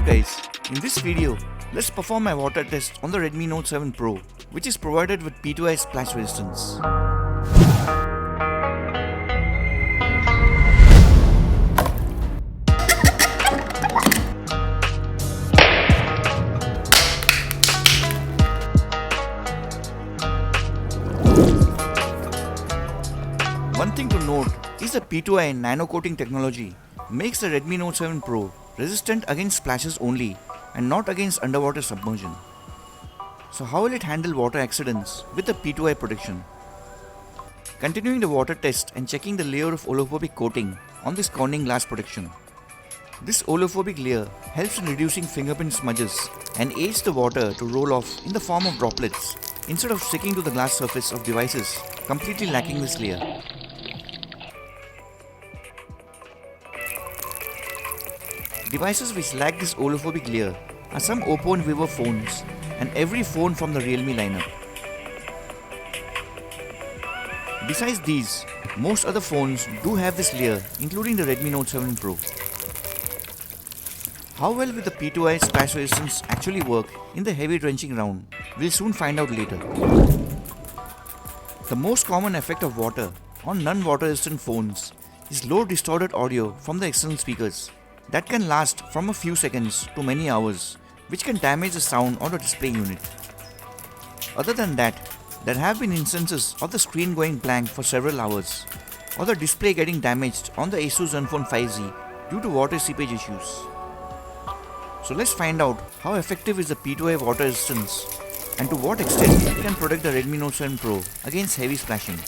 guys, in this video, let's perform a water test on the Redmi Note 7 Pro, which is provided with P2I splash resistance. One thing to note is the P2I nano coating technology makes the Redmi Note 7 Pro resistant against splashes only and not against underwater submersion. So how will it handle water accidents with the P2I protection? Continuing the water test and checking the layer of oleophobic coating on this corning glass protection. This oleophobic layer helps in reducing fingerprint smudges and aids the water to roll off in the form of droplets instead of sticking to the glass surface of devices completely lacking this layer. Devices which lack this oleophobic layer are some Oppo and Vivo phones and every phone from the Realme lineup. Besides these, most other phones do have this layer, including the Redmi Note 7 Pro. How well will the P2I splash resistance actually work in the heavy drenching round? We'll soon find out later. The most common effect of water on non-water resistant phones is low distorted audio from the external speakers that can last from a few seconds to many hours, which can damage the sound or the display unit. Other than that, there have been instances of the screen going blank for several hours, or the display getting damaged on the Asus Zenfone 5Z due to water seepage issues. So let's find out how effective is the P2I water resistance and to what extent it can protect the Redmi Note 7 Pro against heavy splashing.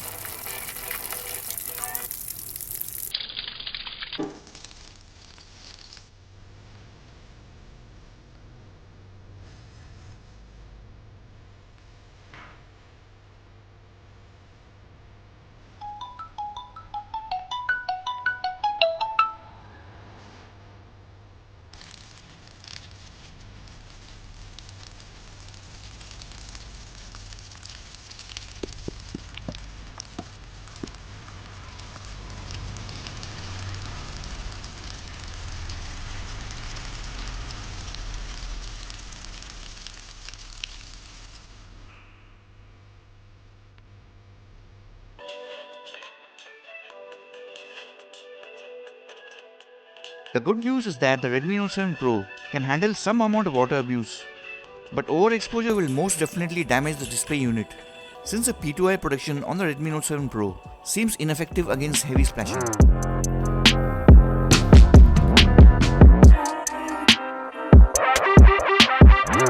The good news is that the Redmi Note 7 Pro can handle some amount of water abuse, but overexposure will most definitely damage the display unit, since the P2I protection on the Redmi Note 7 Pro seems ineffective against heavy splashing.